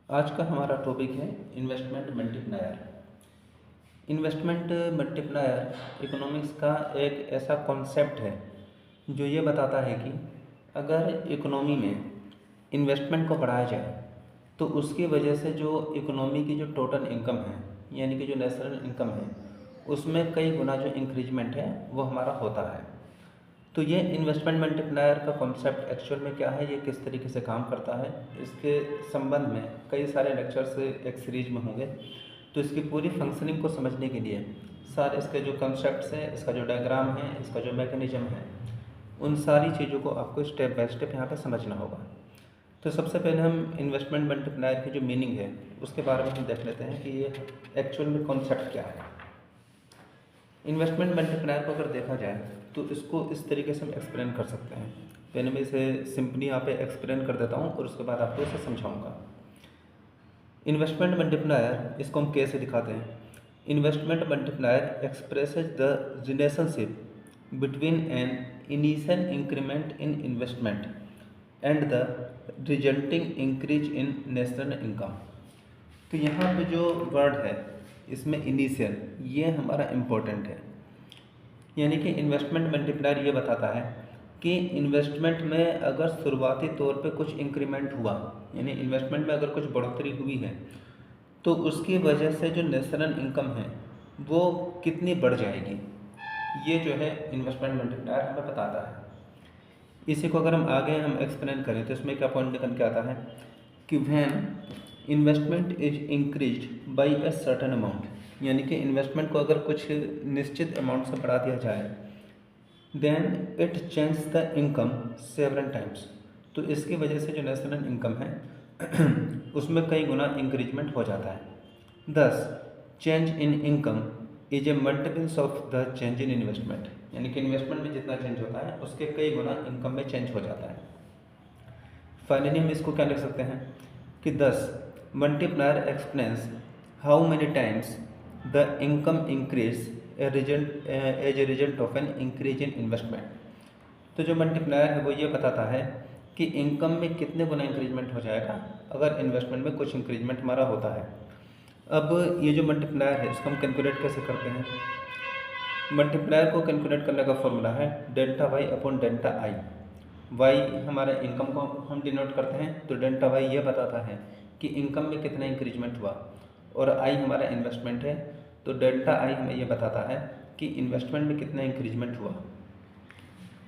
आज का हमारा टॉपिक है investment multiplier. Investment multiplier economics का एक ऐसा कॉन्सेप्ट है जो ये बताता है कि अगर इकोनॉमी में इन्वेस्टमेंट को बढ़ाया जाए तो उसकी वजह से जो इकोनॉमी की जो टोटल इनकम है यानी कि जो नेशनल इनकम है उसमें कई गुना जो इंक्रीजमेंट है वो हमारा होता है। तो ये इन्वेस्टमेंट मल्टीप्लायर का कॉन्सेप्ट एक्चुअल में क्या है, ये किस तरीके से काम करता है, इसके संबंध में कई सारे लेक्चर्स एक सीरीज में होंगे। तो इसकी पूरी फंक्शनिंग को समझने के लिए सारे इसके जो कॉन्सेप्ट्स हैं, इसका जो डायग्राम है, इसका जो मैकेनिज्म है, उन सारी चीज़ों को आपको स्टेप बाय स्टेप यहाँ पे समझना होगा। तो सबसे पहले हम इन्वेस्टमेंट मल्टीप्लायर की जो मीनिंग है उसके बारे में हम देख लेते हैं कि ये एक्चुअल में कॉन्सेप्ट क्या है। इन्वेस्टमेंट मल्टीप्लायर को अगर देखा जाए तो इसको इस तरीके से हम एक्सप्लेन कर सकते हैं। पहले मैं इसे सिंपली यहाँ पे एक्सप्लेन कर देता हूँ और उसके बाद आपको इसे समझाऊंगा। इन्वेस्टमेंट मल्टीप्लायर इसको हम कैसे दिखाते हैं। Investment multiplier expresses the relationship between an initial increment in investment and the resulting increase in national income. तो यहाँ पे जो वर्ड है इसमें इनिशियल, ये हमारा इम्पोर्टेंट है। यानी कि इन्वेस्टमेंट मल्टीप्लायर ये बताता है कि इन्वेस्टमेंट में अगर शुरुआती तौर पे कुछ इंक्रीमेंट हुआ, यानी इन्वेस्टमेंट में अगर कुछ बढ़ोतरी हुई है तो उसकी वजह से जो नेशनल इनकम है वो कितनी बढ़ जाएगी, ये जो है इन्वेस्टमेंट मल्टीप्लायर हमें बताता है। इसी को अगर हम एक्सप्लेन करें तो इसमें क्या पॉइंट निकल के आता है कि when investment is increased by a certain amount, यानी कि इन्वेस्टमेंट को अगर कुछ निश्चित अमाउंट से बढ़ा दिया जाए, then it change the income several times. तो इसकी वजह से जो नेशनल इनकम है उसमें कई गुना इंक्रीजमेंट हो जाता है। दस change in income is a multiples of the change in investment, यानी कि इन्वेस्टमेंट में जितना चेंज होता है उसके कई गुना इनकम में चेंज हो जाता है। फाइनली हम इसको क्या लिख सकते हैं कि 10 multiplier explains how many times the income increase as a result of an increase in investment. तो जो मल्टीप्लायर है वो ये बताता है कि इनकम में कितने गुना इंक्रीजमेंट हो जाएगा अगर इन्वेस्टमेंट में कुछ इंक्रीजमेंट हमारा होता है। अब ये जो मल्टीप्लायर है इसको हम कैलकुलेट कैसे करते हैं। मल्टीप्लायर को कैलकुलेट करने का फॉर्मूला है delta Y upon delta I. Y हमारे इनकम को हम डिनोट करते हैं, तो डेल्टा वाई ये बताता है कि इनकम में कितना इंक्रीजमेंट हुआ, और आई हमारा इन्वेस्टमेंट है, तो डेल्टा आई हमें ये बताता है कि इन्वेस्टमेंट में कितना इंक्रीजमेंट हुआ।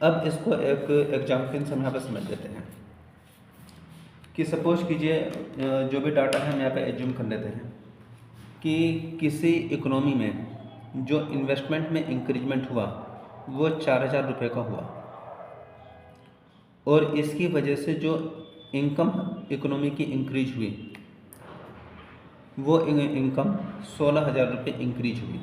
अब इसको एक एग्जाम्पल से हम यहाँ पर समझ लेते हैं कि सपोज कीजिए जो भी डाटा है हम यहाँ पे एज्यूम कर लेते हैं कि किसी इकोनॉमी में जो इन्वेस्टमेंट में इंक्रीजमेंट हुआ वो 4,000 रुपये का हुआ, और इसकी वजह से जो इनकम इकोनॉमी की इंक्रीज हुई वो इनकम 16,000 रुपये इंक्रीज हुई।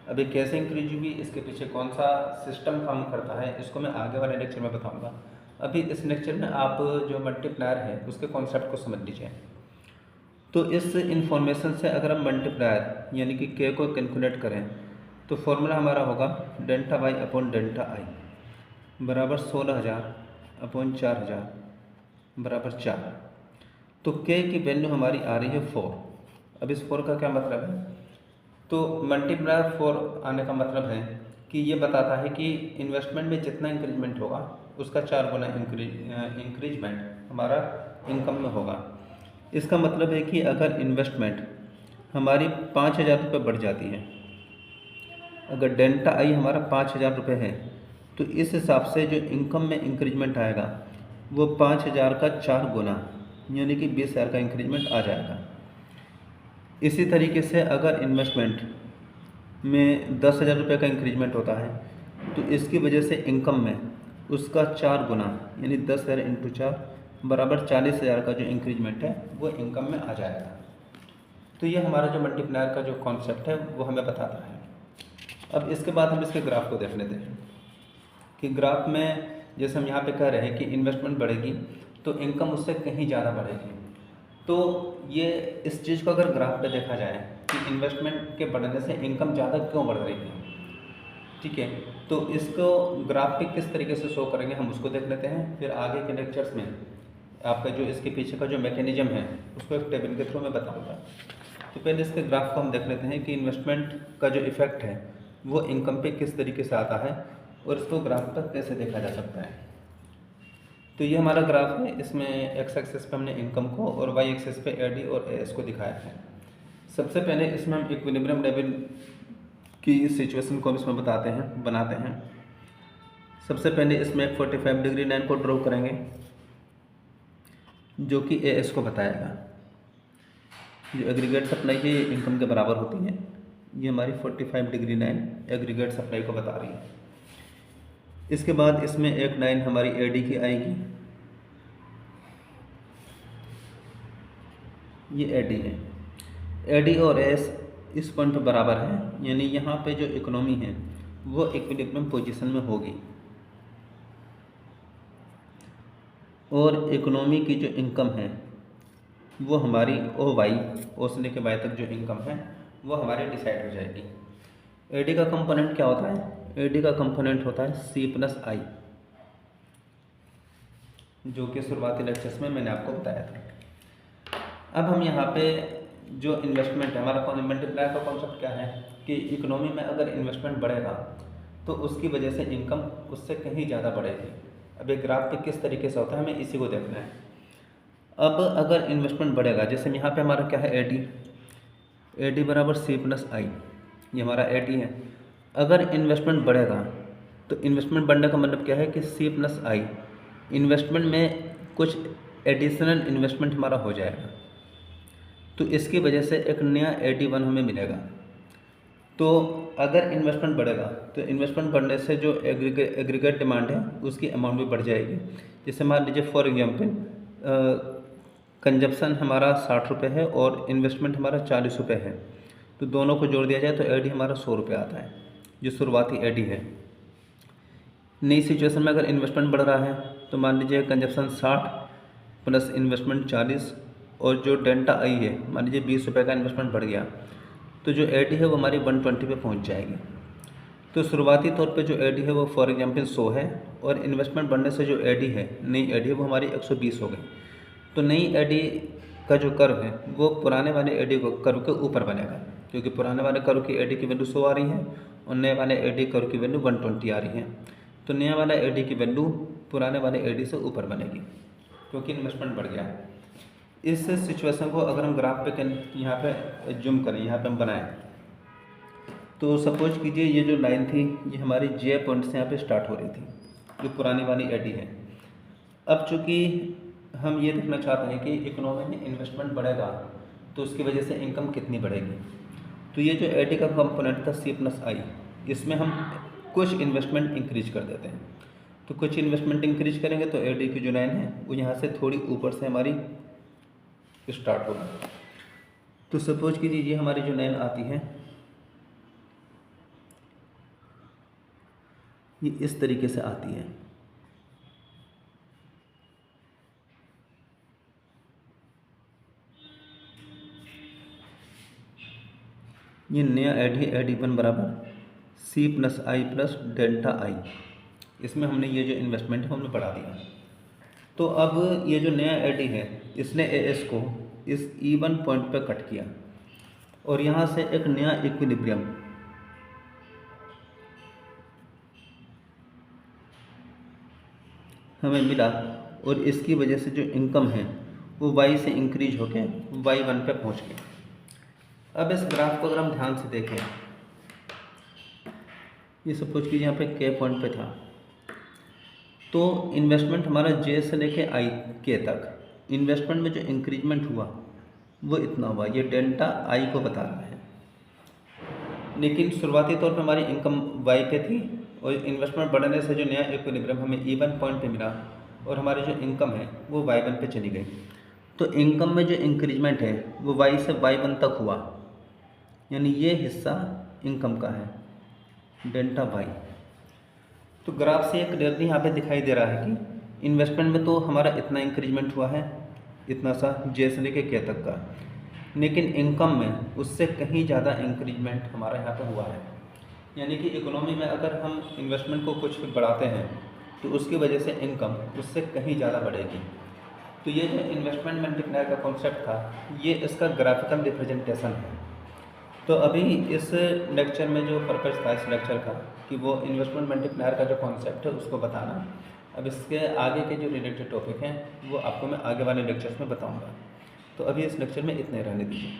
अभी कैसे इंक्रीज हुई, इसके पीछे कौन सा सिस्टम काम करता है, इसको मैं आगे वाले लेक्चर में बताऊंगा। अभी इस लेक्चर में आप जो मल्टीप्लायर है उसके कॉन्सेप्ट को समझ लीजिए। तो इस इंफॉर्मेशन से अगर हम मल्टीप्लायर यानी कि के को कैलकुलेट करें तो फॉर्मूला हमारा होगा delta Y upon delta I बराबर 16,000 अपॉन 4,000 बराबर 4। तो के की वैल्यू हमारी आ रही है 4। अब इस 4 का क्या मतलब है, तो मल्टीप्लायर 4 आने का मतलब है कि ये बताता है कि इन्वेस्टमेंट में जितना इंक्रीजमेंट होगा उसका 4 गुना इंक्रीजमेंट हमारा इनकम में होगा। इसका मतलब है कि अगर इन्वेस्टमेंट हमारी 5,000 रुपये बढ़ जाती है, अगर डेल्टा आई हमारा 5,000 रुपये है, तो इस हिसाब से जो इनकम में इंक्रीजमेंट आएगा वो 5,000 का 4 गुना यानी कि 20,000 का इंक्रीजमेंट आ जाएगा। इसी तरीके से अगर इन्वेस्टमेंट में 10,000 रुपये का इंक्रीजमेंट होता है तो इसकी वजह से इनकम में उसका 4 गुना यानी 10,000 इंटू 4 बराबर 40,000 का जो इंक्रीजमेंट है वो इनकम में आ जाएगा। तो ये हमारा जो मल्टीप्लायर का जो कॉन्सेप्ट है वो हमें बताता है। अब इसके बाद हम इसके ग्राफ को देख लेते हैं कि ग्राफ में जैसे हम यहाँ पे कह रहे हैं कि इन्वेस्टमेंट बढ़ेगी तो इनकम उससे कहीं ज़्यादा बढ़ेगी। तो ये इस चीज़ को अगर ग्राफ पे देखा जाए कि इन्वेस्टमेंट के बढ़ने से इनकम ज़्यादा क्यों बढ़ रही है, ठीक है, तो इसको ग्राफ पे किस तरीके से शो करेंगे हम उसको देख लेते हैं। फिर आगे के लेक्चर्स में आपका जो इसके पीछे का जो मैकेनिज्म है उसको एक टेबल के थ्रू मैं बताऊंगा। तो पहले इसके ग्राफ को हम देख लेते हैं कि इन्वेस्टमेंट का जो इफेक्ट है वो इनकम पे किस तरीके से आता है और इसको ग्राफ पर कैसे देखा जा सकता है। तो ये हमारा ग्राफ है, इसमें एक्स एक्सिस पे हमने इनकम को और वाई एक्सिस पे एडी और एएस को दिखाया है। सबसे पहले इसमें हम इक्विलिब्रियम लेवल की सिचुएशन को हम इसमें बनाते हैं। सबसे पहले इसमें एक 45 डिग्री लाइन को ड्रॉ करेंगे जो कि एएस को बताएगा। जो एग्रीगेट सप्लाई है ये इनकम के बराबर होती है। ये हमारी 45 डिग्री लाइन एग्रीगेट सप्लाई को बता रही है। इसके बाद इसमें एक लाइन हमारी एडी की आएगी, ये एडी है। एडी और एस इस पॉइंट पर बराबर है, यानी यहाँ पे जो इकोनॉमी है वो इक्विलिब्रियम पोजीशन में होगी और इकोनॉमी की जो इनकम है वो हमारी ओ वाई ओ से लेके वाई तक जो इनकम है वो हमारी डिसाइड हो जाएगी। एडी का कंपोनेंट क्या होता है? एडी का कंपोनेंट होता है सी प्लस आई, जो कि शुरुआती लेक्चर्स में मैंने आपको बताया था। अब हम यहाँ पे जो इन्वेस्टमेंट है, हमारा मल्टीप्लायर का कॉन्सेप्ट क्या है कि इकोनॉमी में अगर इन्वेस्टमेंट बढ़ेगा तो उसकी वजह से इनकम उससे कहीं ज़्यादा बढ़ेगी। अब एक ग्राफ पे किस तरीके से होता है हमें इसी को देखना है। अब अगर इन्वेस्टमेंट बढ़ेगा, जैसे यहाँ पे हमारा क्या है एडी बराबर सी प्लस आई, ये हमारा एडी है। अगर इन्वेस्टमेंट बढ़ेगा तो इन्वेस्टमेंट बढ़ने का मतलब क्या है कि सी प्लस आई इन्वेस्टमेंट में कुछ एडिशनल इन्वेस्टमेंट हमारा हो जाएगा, तो इसकी वजह से एक नया एडी1 हमें मिलेगा। तो अगर इन्वेस्टमेंट बढ़ेगा तो इन्वेस्टमेंट बढ़ने से जो एग्रीगेट डिमांड है उसकी अमाउंट भी बढ़ जाएगी। जैसे मान लीजिए फॉर एग्जांपल कंजप्शन हमारा 60 रुपये है और इन्वेस्टमेंट हमारा 40 रुपये है, तो दोनों को जोड़ दिया जाए तो एडी हमारा 100 रुपये आता है, जो शुरुआती एडी है। नई सिचुएशन में अगर इन्वेस्टमेंट बढ़ रहा है तो मान लीजिए कंजप्शन 60 प्लस इन्वेस्टमेंट 40 और जो डेल्टा आई है मान लीजिए 20 रुपये का इन्वेस्टमेंट बढ़ गया, तो जो एडी है वो हमारी 120 पे पहुंच जाएगी। तो शुरुआती तौर पे जो एडी है वो फॉर एग्जांपल 100 है और इन्वेस्टमेंट बढ़ने से जो एडी है, नई एडी है वो हमारी 120 हो गई। तो नई एडी का जो कर्व है वो पुराने वाले एडी कर्व के ऊपर बनेगा, क्योंकि पुराने वाले कर्व की एडी की वैल्यू 100 आ रही है और नए वाले एडी कर्व की वैल्यू 120 आ रही है। तो नया वाला एडी की वैल्यू पुराने वाले एडी से ऊपर बनेगी क्योंकि इन्वेस्टमेंट बढ़ गया है। इस सिचुएशन को अगर हम ग्राफ पे यहाँ पे जूम करें, यहाँ पे हम बनाएं, तो सपोज कीजिए ये जो लाइन थी ये हमारी जे पॉइंट से यहाँ पे स्टार्ट हो रही थी, जो पुरानी वाली एडी है। अब चूँकि हम ये देखना चाहते हैं कि इकोनॉमी में इन्वेस्टमेंट बढ़ेगा तो उसकी वजह से इनकम कितनी बढ़ेगी। तो ये जो एडी का कंपोनेंट था सी प्लस आई, इसमें हम कुछ इन्वेस्टमेंट इंक्रीज कर देते हैं। तो कुछ इन्वेस्टमेंट इंक्रीज करेंगे तो एडी की जो लाइन है वो यहाँ से थोड़ी ऊपर से हमारी स्टार्ट होगी। तो सपोज कीजिए ये हमारी जो लाइन आती है ये इस तरीके से आती है। ये नया एडी1 बराबर C plus I plus delta I, इसमें हमने ये जो इन्वेस्टमेंट है हमने बढ़ा दिया। तो अब ये जो नया एडी है इसने एएस को इस E1 पॉइंट पर कट किया और यहाँ से एक नया इक्विलिब्रियम हमें मिला और इसकी वजह से जो इनकम है वो वाई से इंक्रीज होकर Y1 पे पहुँच गई। अब इस ग्राफ को अगर हम ध्यान से देखें, ये सपोज कि यहाँ पे के पॉइंट पे था, तो इन्वेस्टमेंट हमारा जे से लेके आई के तक इन्वेस्टमेंट में जो इंक्रीजमेंट हुआ वो इतना हुआ, ये डेल्टा आई को बता रहा है। लेकिन शुरुआती तौर पे हमारी इनकम वाई पे थी और इन्वेस्टमेंट बढ़ने से जो नया इक्विलिब्रियम हमें E1 पॉइंट पे मिला और हमारी जो इनकम है वो Y1 पे चली गई। तो इनकम में जो इंक्रीजमेंट है वो Y से Y1 तक हुआ, यानी ये हिस्सा इनकम का है डेल्टा वाई। तो ग्राफ से एक क्लियरली यहाँ पे दिखाई दे रहा है कि इन्वेस्टमेंट में तो हमारा इतना इंक्रीजमेंट हुआ है, इतना सा जे से लेके के तक का, लेकिन इनकम में उससे कहीं ज़्यादा इंक्रीजमेंट हमारा यहाँ पे हुआ है। यानी कि इकोनॉमी में अगर हम इन्वेस्टमेंट को कुछ बढ़ाते हैं तो उसकी वजह से इनकम उससे कहीं ज़्यादा बढ़ेगी। तो ये जो इन्वेस्टमेंट मल्टीप्लायर का कॉन्सेप्ट था, ये इसका ग्राफिकल रिप्रेजेंटेशन है। तो अभी इस लेक्चर में जो पर्पज़ था इस लेक्चर का कि वो इन्वेस्टमेंट मल्टीप्लायर का जो कॉन्सेप्ट है उसको बताना। अब इसके आगे के जो रिलेटेड टॉपिक हैं वो आपको मैं आगे वाले लेक्चर्स में बताऊंगा। तो अभी इस लेक्चर में इतने रहने दीजिए।